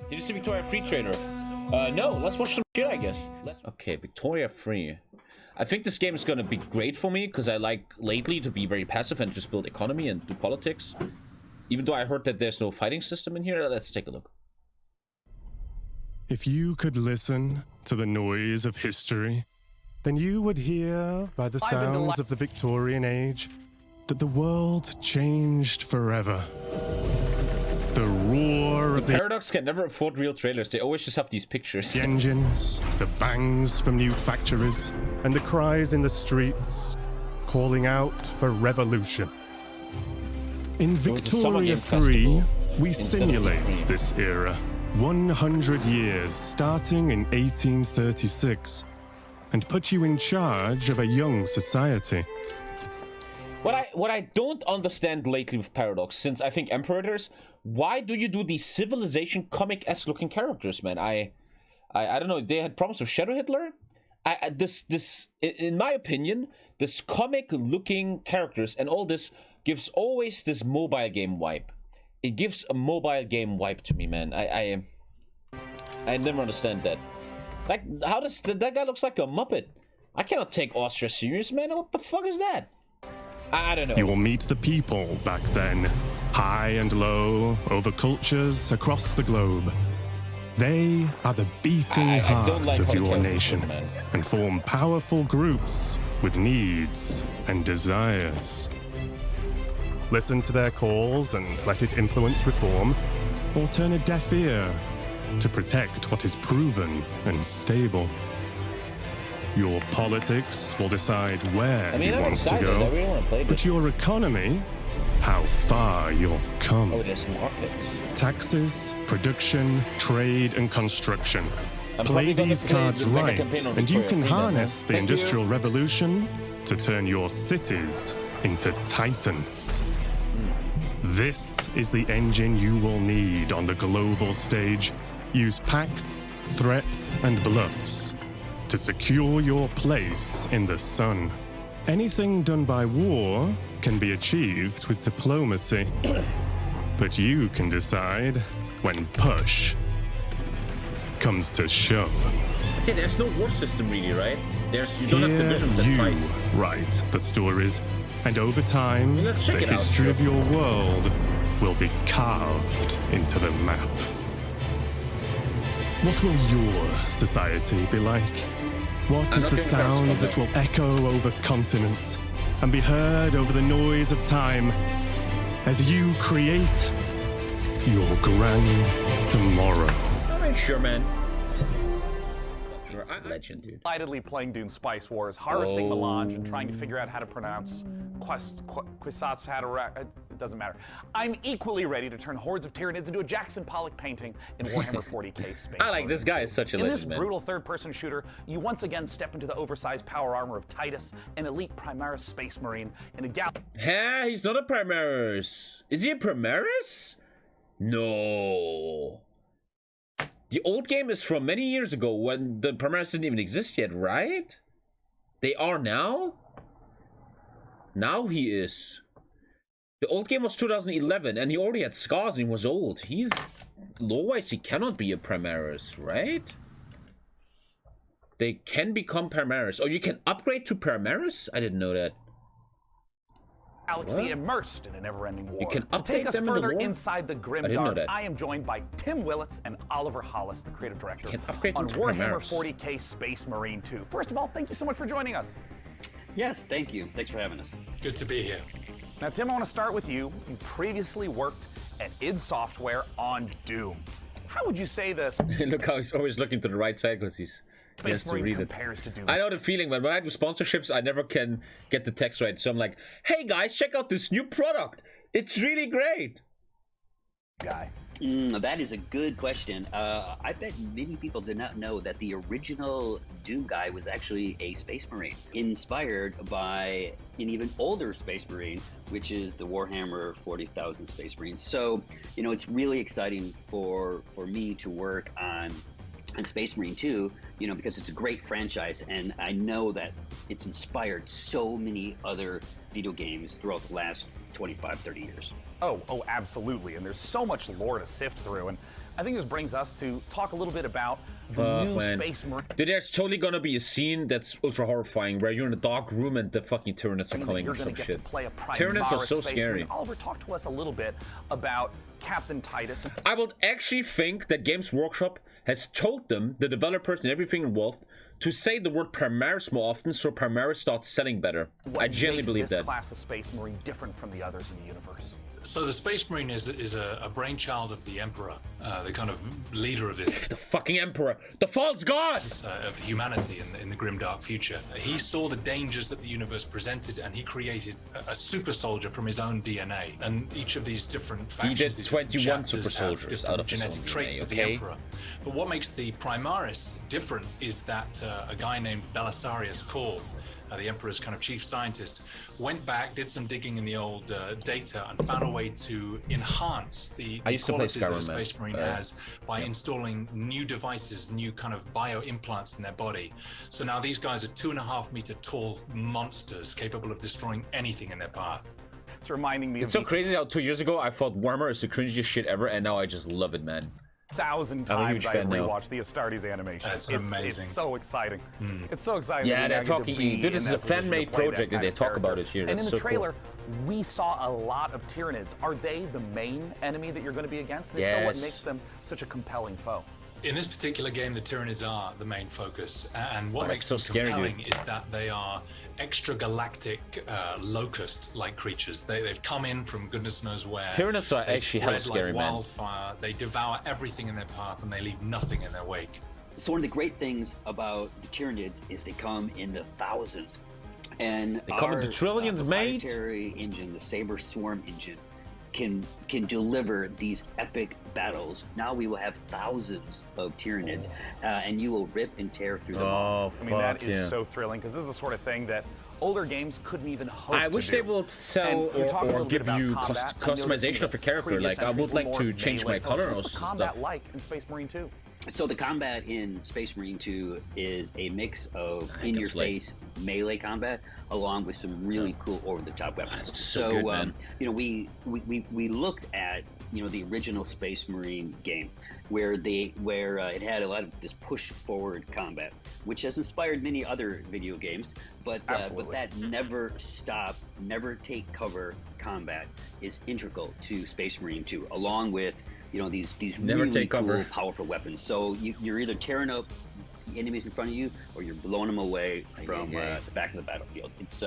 Did you see Victoria Free trailer? No, let's watch some shit, I guess. Okay, Victoria Free. I think this game is gonna be great for me, because I like lately to be very passive and just build economy and do politics. Even though I heard that there's no fighting system in here, let's take a look. If you could listen to the noise of history, then you would hear, by the sounds of the Victorian age, that the world changed forever. The roar of the Paradox can never afford real trailers. They always just have these pictures. The engines, the bangs from new factories, and the cries in the streets calling out for revolution. In Victoria 3, we simulate this era. 100 years starting in 1836, and put you in charge of a young society. What I don't understand lately with Paradox, since I think Emperators, why do you do these civilization comic-esque looking characters, man? I don't know. They had problems with Shadow Hitler. In my opinion, this comic looking characters and all this gives always this mobile game vibe. It gives a mobile game vibe to me, man. I never understand that. Like, how does that guy looks like a Muppet? I cannot take Austria serious, man. What the fuck is that? I don't know. You will meet the people back then, high and low, over cultures across the globe. They are the beating heart of your nation, and form powerful groups with needs and desires. Listen to their calls and let it influence reform, or turn a deaf ear to protect what is proven and stable. Your politics will decide where you want to go, but your economy, how far you'll come. Oh, there's markets. Taxes, production, trade, and construction. Play these cards right, and you can harness the Industrial Revolution to turn your cities into titans. This is the engine you will need on the global stage. Use pacts, threats, and bluffs to secure your place in the sun. Anything done by war can be achieved with diplomacy. But you can decide when push comes to shove. Okay, there's no war system really, right? You don't have divisions that fight. You write the stories, and over time, the history of your world will be carved into the map. What will your society be like? What is the sound that will echo over continents and be heard over the noise of time as you create your grand tomorrow? I'm not sure, man. Legend, dude. Delightedly playing Dune Spice Wars, harvesting melange, and trying to figure out how to pronounce Quisatz it doesn't matter. I'm equally ready to turn hordes of Tyranids into a Jackson Pollock painting in Warhammer 40k space. I like this guy is such a legend, man. In this brutal third-person shooter, you once again step into the oversized power armor of Titus, an elite Primaris space marine in a galaxy. Huh? He's not a Primaris. Is he a Primaris? No. The old game is from many years ago when the Primaris didn't even exist yet, right? They are now? Now he is. The old game was 2011 and he already had scars and he was old. He's... Lore-wise, he cannot be a Primaris, right? They can become Primaris. Oh, you can upgrade to Primaris? I didn't know that. Galaxy immersed in a never-ending war. You can to take us them further in the war? inside the Grimdark, I am joined by Tim Willits and Oliver Hollis, the creative director, on Warhammer 40k Space Marine 2. First of all, thank you so much for joining us. Yes, thank you. Thanks for having us. Good to be here. Now, Tim, I want to start with you. You previously worked at id Software on Doom. How would you say this? Look how he's always looking to the right side because he has to read it. I know the feeling, man. When I do sponsorships, I never can get the text right. So I'm like, hey guys, check out this new product. It's really great. Guy. That is a good question. I bet many people did not know that the original Doom guy was actually a Space Marine, inspired by an even older Space Marine, which is the Warhammer 40,000 Space Marines. So, you know, it's really exciting for me to work on Space Marine 2, you know, because it's a great franchise, and I know that it's inspired so many other video games throughout the last 25, 30 years. Oh, absolutely. And there's so much lore to sift through. And I think this brings us to talk a little bit about the new Space Marine. Dude, there's totally gonna be a scene that's ultra horrifying where you're in a dark room and the fucking Tyranids are coming or some shit. Tyranids are so scary. Oliver, talk to us a little bit about Captain Titus. I would actually think that Games Workshop has told them, the developers and everything involved, to say the word Primaris more often so Primaris starts selling better. I genuinely believe that. What makes this class of Space Marine different from the others in the universe? So the Space Marine is a brainchild of the Emperor, the kind of leader of this. The fucking Emperor, the false god of humanity in the grimdark future. He saw the dangers that the universe presented, and he created a super soldier from his own DNA. And each of these different factions, he did 21 super soldiers out of genetic traits of the Emperor. But what makes the Primaris different is that a guy named Belisarius Cawl, the Emperor's kind of chief scientist, went back, did some digging in the old data, and found a way to enhance the qualities that a Space Marine has by installing new devices, new kind of bio implants in their body. So now these guys are 2.5 meter tall monsters capable of destroying anything in their path. It's reminding me of so crazy how 2 years ago I thought Warhamer is the cringiest shit ever, and now I just love it, man. 1,000 times I rewatched the Astartes animation. It's amazing. It's so exciting. It's so exciting. Yeah, they're talking. Dude, this is a fan-made project, and they talk about it here. And in the trailer, we saw a lot of Tyranids. Are they the main enemy that you're going to be against? And so what makes them such a compelling foe? In this particular game, the Tyranids are the main focus, and what makes them so compelling is that they are extragalactic locust-like creatures. They've come in from goodness knows where. Tyranids are actually hella scary, like wildfire. They devour everything in their path, and they leave nothing in their wake. So one of the great things about the Tyranids is they come in the thousands, and they come in the trillions, mate. The proprietary engine, the Saber Swarm engine, can deliver these epic battles. Now we will have thousands of Tyranids, and you will rip and tear through them all. I mean, that is so thrilling, because this is the sort of thing that older games couldn't even hope to do. I wish they will sell or give you customization of a character. Like, I would like to change my color or stuff. What's the combat like in Space Marine 2? So the combat in Space Marine 2 is a mix of in-your-face melee combat along with some really cool over-the-top weapons. So good, man. You know, we looked at the original Space Marine game where it had a lot of this push-forward combat, which has inspired many other video games, but that never stop, never take cover combat is integral to Space Marine 2, along with these really cool, powerful weapons. So you're either tearing up enemies in front of you, or you're blowing them away from the back of the battlefield. It's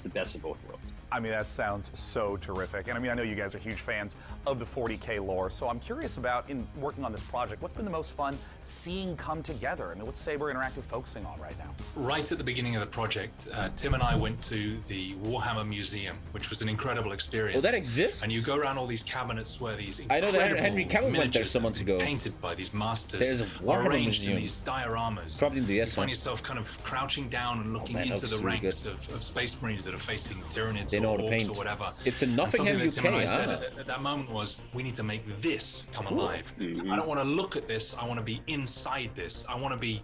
the best of both worlds. I mean, that sounds so terrific. And I mean, I know you guys are huge fans of the 40K lore, so I'm curious about, in working on this project, what's been the most fun seeing come together? I mean, what's Saber Interactive focusing on right now? Right at the beginning of the project, Tim and I went to the Warhammer Museum, which was an incredible experience. Oh, that exists? And you go around all these cabinets where these I know that Henry Cavill went there some months ago. Painted by these masters. There's a Warhammer arranged Museum. in these dioramas. Probably in the you find yourself kind of crouching down and looking into the ranks of Space Marines that are facing Tyranids or Orcs or whatever. It's in Nottingham, UK. Tim and I said at that moment was, we need to make this come alive. I don't want to look at this. I want to be inside this. I want to be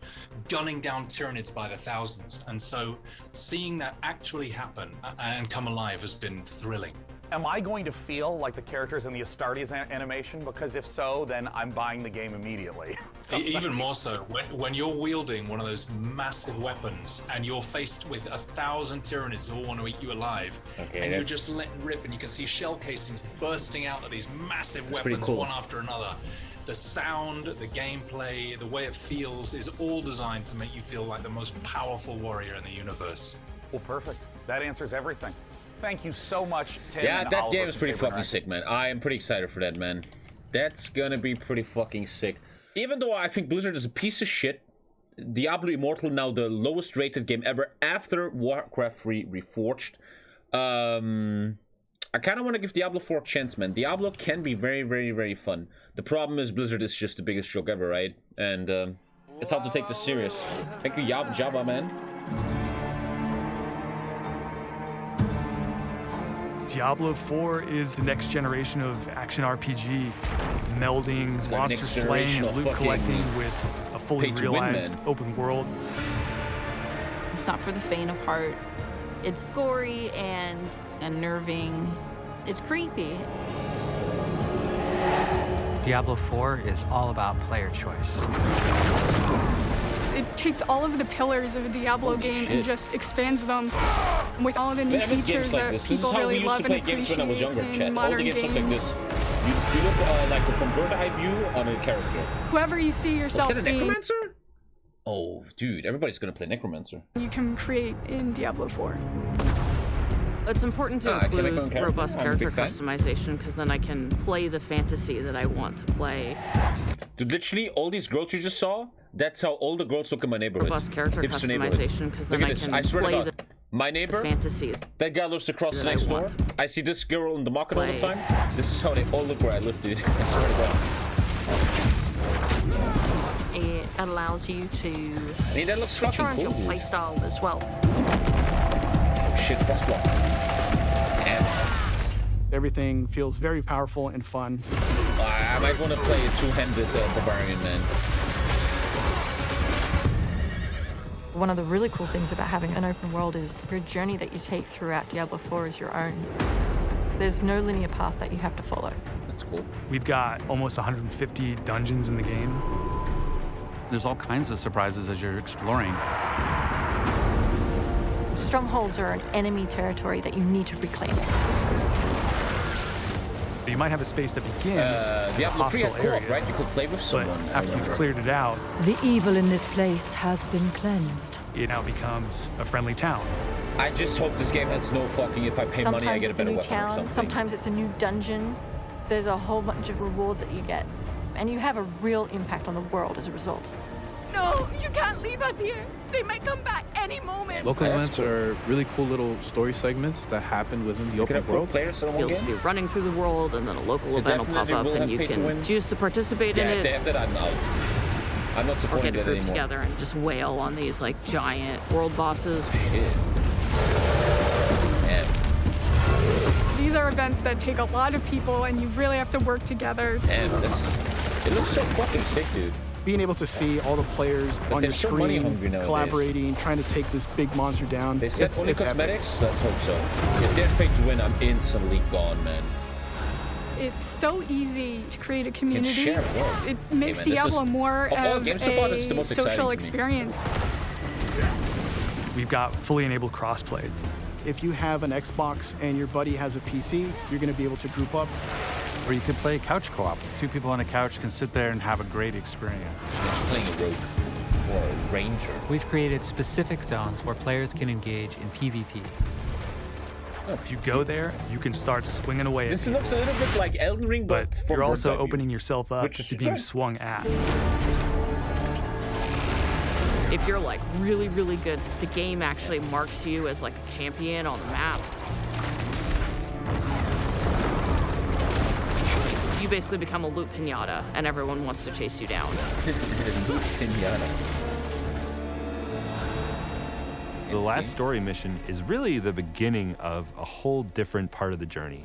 gunning down Tyranids by the thousands. And so seeing that actually happen and come alive has been thrilling. Am I going to feel like the characters in the Astartes animation? Because if so, then I'm buying the game immediately. Even more so, when you're wielding one of those massive weapons and you're faced with 1,000 Tyranids who all want to eat you alive, and you're just letting rip, and you can see shell casings bursting out of these massive weapons one after another. The sound, the gameplay, the way it feels is all designed to make you feel like the most powerful warrior in the universe. Well, perfect. That answers everything. Thank you so much, Tim. Yeah, that game is pretty fucking sick, man. I am pretty excited for that, man. That's gonna be pretty fucking sick. Even though I think Blizzard is a piece of shit, Diablo Immortal now the lowest rated game ever after Warcraft 3 Reforged. I kind of want to give Diablo 4 a chance, man. Diablo can be very, very, very fun. The problem is Blizzard is just the biggest joke ever, right? And it's hard to take this serious. Thank you, Jabba, man. Diablo 4 is the next generation of action RPG, melding monster slaying and loot collecting with a fully realized open world. It's not for the faint of heart. It's gory and unnerving. It's creepy. Diablo IV is all about player choice. It takes all of the pillars of a Diablo game and just expands them with all the new features that people really love and appreciate in modern games. Like this. You look like from bird eye view on a character. Whoever you see yourself being. Is that a being, necromancer? Oh, dude, everybody's gonna play necromancer. You can create in Diablo 4. It's important to include robust character customization because then I can play the fantasy that I want to play. Dude, literally, all these girls you just saw, that's how all the girls look in my neighborhood. Robust character customization because then I can play the my neighbor, fantasy. That guy lives across the next door. I see this girl in the market all the time. This is how they all look where I live, dude. I swear to God. It allows you to that looks switch fucking around cool, your playstyle as well. Oh shit, frostblock. Damn. Everything feels very powerful and fun. I might want to play a two-handed barbarian, man. One of the really cool things about having an open world is your journey that you take throughout Diablo 4 is your own. There's no linear path that you have to follow. That's cool. We've got almost 150 dungeons in the game. There's all kinds of surprises as you're exploring. Strongholds are an enemy territory that you need to reclaim. You might have a space that begins as a hostile area, right? You could play with someone. But after you've cleared it out, the evil in this place has been cleansed. It now becomes a friendly town. I just hope this game has no fucking, if I pay money, I get a better weapon or something. Sometimes it's a new dungeon. There's a whole bunch of rewards that you get. And you have a real impact on the world as a result. No, you can't leave us here. They might come back any moment. Local events are really cool little story segments that happen within the open world. You'll just be running through the world, and then a local event will pop up, and you can choose to participate in it. I'm not or supporting get a that group anymore. together and just wail on these like giant world bosses. These are events that take a lot of people, and you really have to work together. And it looks so fucking sick, dude. Being able to see all the players on your screen, collaborating, trying to take this big monster down. They said only cosmetics? Let's hope so. If there's pay to win, I'm instantly gone, man. It's so easy to create a community. It makes Hey, man, Diablo more of a social experience. We've got fully enabled crossplay. If you have an Xbox and your buddy has a PC, you're going to be able to group up. Or you could play couch co-op. Two people on a couch can sit there and have a great experience. Playing a rogue or a ranger. We've created specific zones where players can engage in PvP. If you go there, you can start swinging away at This looks a little bit like Elden Ring, but you're also opening yourself up to being swung at. If you're like really, really good, the game actually marks you as like a champion on the map. You basically become a loot pinata, and everyone wants to chase you down. Loot pinata. The last story mission is really the beginning of a whole different part of the journey.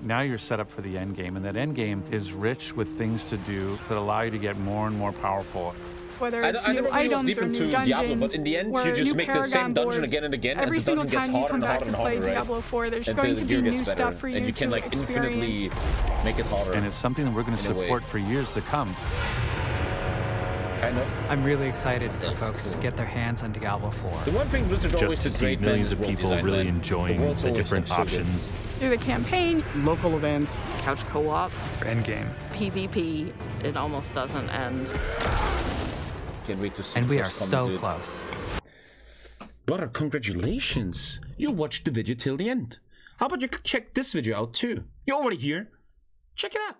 Now you're set up for the end game, and that end game is rich with things to do that allow you to get more and more powerful. Whether it's new items or new dungeons, Diablo, but in the end, you just make the same dungeon again and again, every and the single dungeon time gets you come harder and back harder to and play harder, Diablo 4, there's and going the to be gear new gets stuff better, for you and you can to like infinitely experience. make it harder. And it's something that we're going to support for years to come. Kind of. I'm really excited for folks to get their hands on Diablo 4. The one thing Blizzard always Just to see millions of people really enjoying the different options. Through the campaign, local events, couch co-op, endgame, PvP, it almost doesn't end. Can't wait to see. And we are so close. Brother, congratulations! You watched the video till the end. How about you check this video out too? You're already here. Check it out.